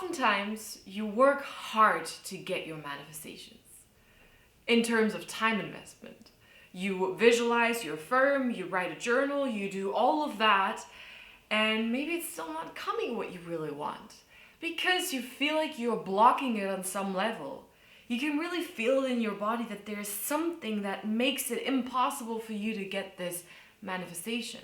Oftentimes, you work hard to get your manifestations in terms of time investment. You visualize, you affirm, you write a journal, you do all of that, and maybe it's still not coming what you really want because you feel like you're blocking it on some level. You can really feel it in your body that there's something that makes it impossible for you to get this manifestation.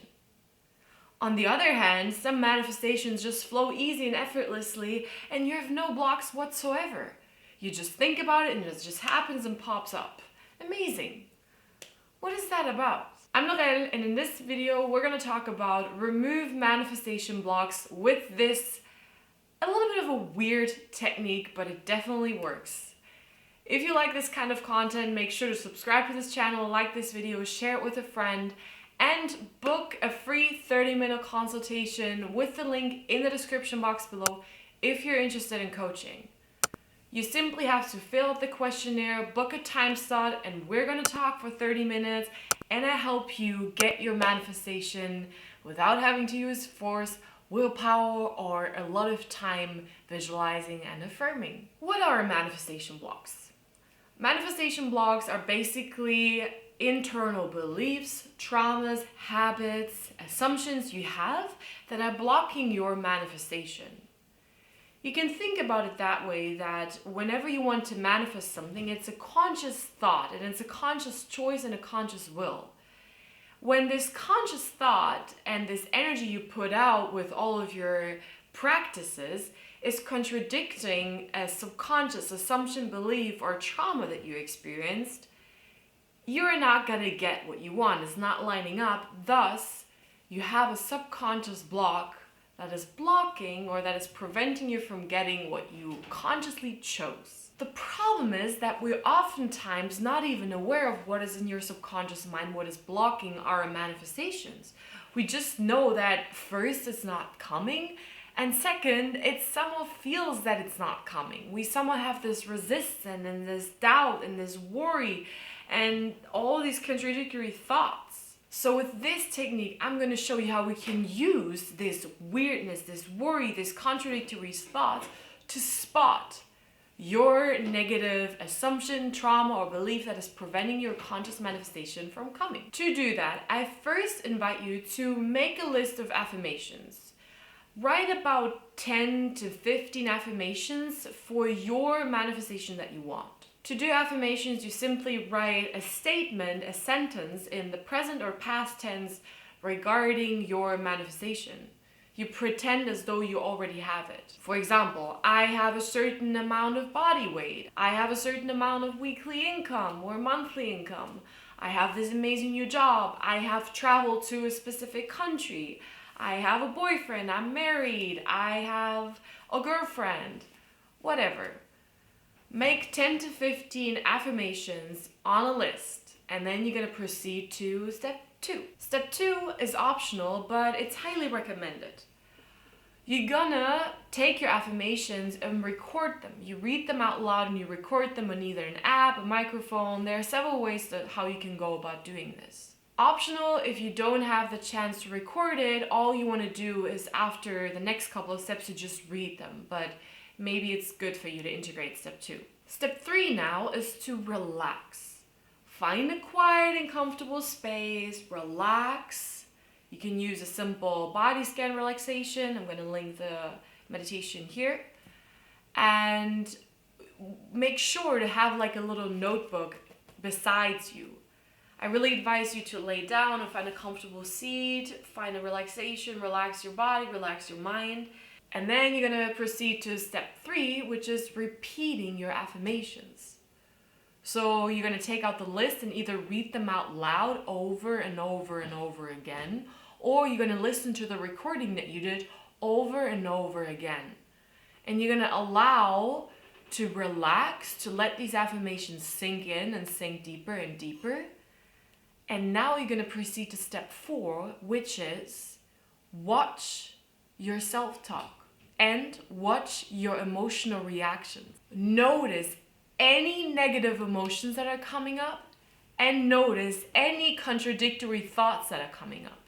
On the other hand, some manifestations just flow easy and effortlessly, and you have no blocks whatsoever. You just think about it and it just happens and pops up. Amazing. What is that about? I'm Lorelle, and in this video we're going to talk about remove manifestation blocks with this a little bit of a weird technique, but it definitely works. If you like this kind of content, make sure to subscribe to this channel, like this video, share it with a friend, and book a free 30-minute consultation with the link in the description box below if you're interested in coaching. You simply have to fill out the questionnaire, book a time slot, and we're going to talk for 30 minutes, and I help you get your manifestation without having to use force, willpower, or a lot of time visualizing and affirming. What are manifestation blocks? Manifestation blocks are basically internal beliefs, traumas, habits, assumptions you have that are blocking your manifestation. You can think about it that way, that whenever you want to manifest something, it's a conscious thought and it's a conscious choice and a conscious will. When this conscious thought and this energy you put out with all of your practices is contradicting a subconscious assumption, belief, or trauma that you experienced, you're not going to get what you want. It's not lining up. Thus, you have a subconscious block that is blocking or that is preventing you from getting what you consciously chose. The problem is that we're oftentimes not even aware of what is in your subconscious mind, what is blocking our manifestations. We just know that first, it's not coming, and second, it somehow feels that it's not coming. We somehow have this resistance and this doubt and this worry and all these contradictory thoughts. So with this technique, I'm going to show you how we can use this weirdness, this worry, this contradictory thoughts to spot your negative assumption, trauma, or belief that is preventing your conscious manifestation from coming. To do that, I first invite you to make a list of affirmations. Write about 10 to 15 affirmations for your manifestation that you want. To do affirmations, you simply write a statement, a sentence in the present or past tense regarding your manifestation. You pretend as though you already have it. For example, I have a certain amount of body weight. I have a certain amount of weekly income or monthly income. I have this amazing new job. I have traveled to a specific country. I have a boyfriend. I'm married. I have a girlfriend. Whatever. Make 10 to 15 affirmations on a list, and then you're going to proceed to step 2. Step 2 is optional, but it's highly recommended. You're gonna take your affirmations and record them. You read them out loud and you record them on either an app, a microphone. There are several ways how you can go about doing this. Optional, if you don't have the chance to record it, all you want to do is after the next couple of steps to just read them, but maybe it's good for you to integrate step 2. Step 3 now is to relax. Find a quiet and comfortable space, relax. You can use a simple body scan relaxation. I'm going to link the meditation here. And make sure to have like a little notebook besides you. I really advise you to lay down and find a comfortable seat, find a relaxation, relax your body, relax your mind. And then you're going to proceed to step 3, which is repeating your affirmations. So you're going to take out the list and either read them out loud over and over and over again, or you're going to listen to the recording that you did over and over again. And you're going to allow to relax, to let these affirmations sink in and sink deeper and deeper. And now you're going to proceed to step 4, which is watch your self-talk. And watch your emotional reactions. Notice any negative emotions that are coming up and notice any contradictory thoughts that are coming up.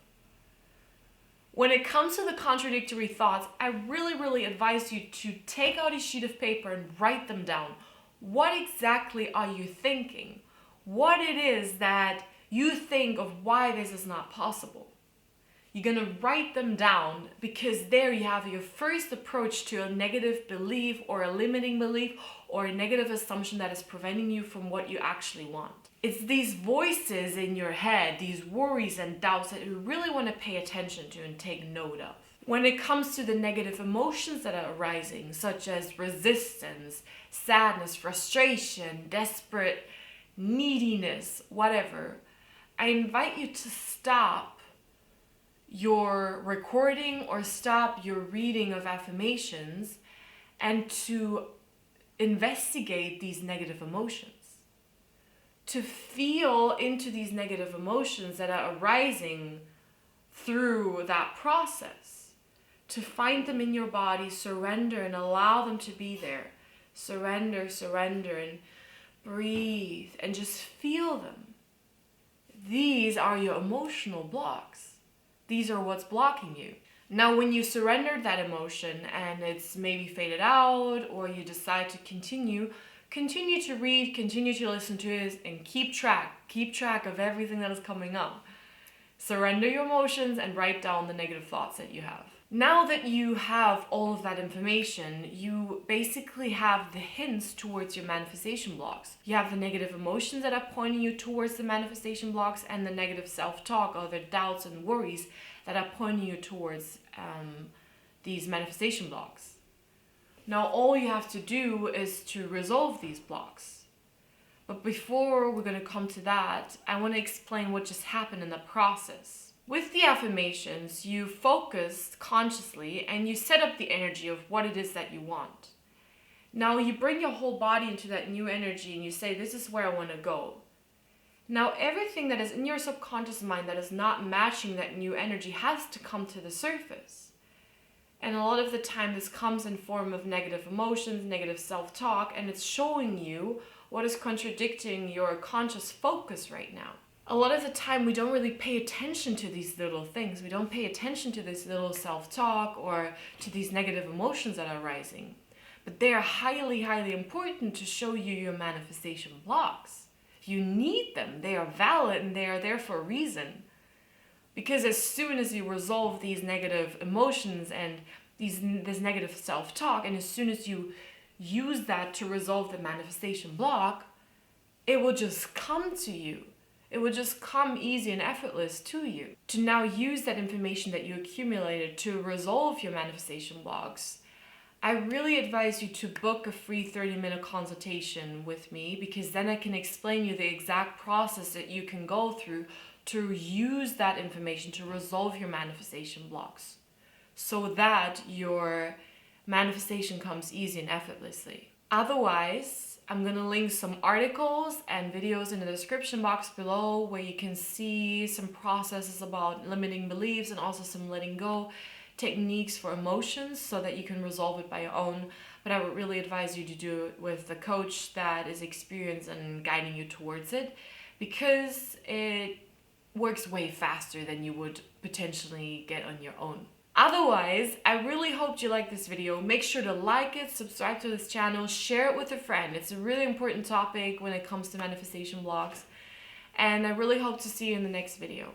When it comes to the contradictory thoughts, I really advise you to take out a sheet of paper and write them down. What exactly are you thinking? What it is that you think of why this is not possible. You're going to write them down, because there you have your first approach to a negative belief or a limiting belief or a negative assumption that is preventing you from what you actually want. It's these voices in your head, these worries and doubts that you really want to pay attention to and take note of. When it comes to the negative emotions that are arising, such as resistance, sadness, frustration, desperate, neediness, whatever, I invite you to stop your recording or stop your reading of affirmations and to investigate these negative emotions. To feel into these negative emotions that are arising through that process. To find them in your body, surrender and allow them to be there. Surrender, and breathe and just feel them. These are your emotional blocks. These are what's blocking you. Now, when you surrendered that emotion and it's maybe faded out, or you decide to continue to read, continue to listen to it, and keep track of everything that is coming up. Surrender your emotions and write down the negative thoughts that you have. Now that you have all of that information, you basically have the hints towards your manifestation blocks. You have the negative emotions that are pointing you towards the manifestation blocks, and the negative self-talk or the doubts and worries that are pointing you towards these manifestation blocks. Now all you have to do is to resolve these blocks. But before we're going to come to that, I want to explain what just happened in the process. With the affirmations, you focus consciously and you set up the energy of what it is that you want. Now you bring your whole body into that new energy and you say, this is where I want to go. Now everything that is in your subconscious mind that is not matching that new energy has to come to the surface. And a lot of the time this comes in form of negative emotions, negative self-talk, and it's showing you what is contradicting your conscious focus right now. A lot of the time we don't really pay attention to these little things. We don't pay attention to this little self-talk or to these negative emotions that are rising. But they are highly important to show you your manifestation blocks. You need them. They are valid and they are there for a reason. Because as soon as you resolve these negative emotions and this negative self-talk, and as soon as you use that to resolve the manifestation block, it will just come to you. It will just come easy and effortless to you. To now use that information that you accumulated to resolve your manifestation blocks, I really advise you to book a free 30-minute consultation with me, because then I can explain you the exact process that you can go through to use that information to resolve your manifestation blocks, so that your manifestation comes easy and effortlessly. Otherwise, I'm going to link some articles and videos in the description box below where you can see some processes about limiting beliefs and also some letting go techniques for emotions so that you can resolve it by your own. But I would really advise you to do it with a coach that is experienced in guiding you towards it, because it works way faster than you would potentially get on your own. Otherwise, I really hope you like this video. Make sure to like it, subscribe to this channel, share it with a friend. It's a really important topic when it comes to manifestation blocks. And I really hope to see you in the next video.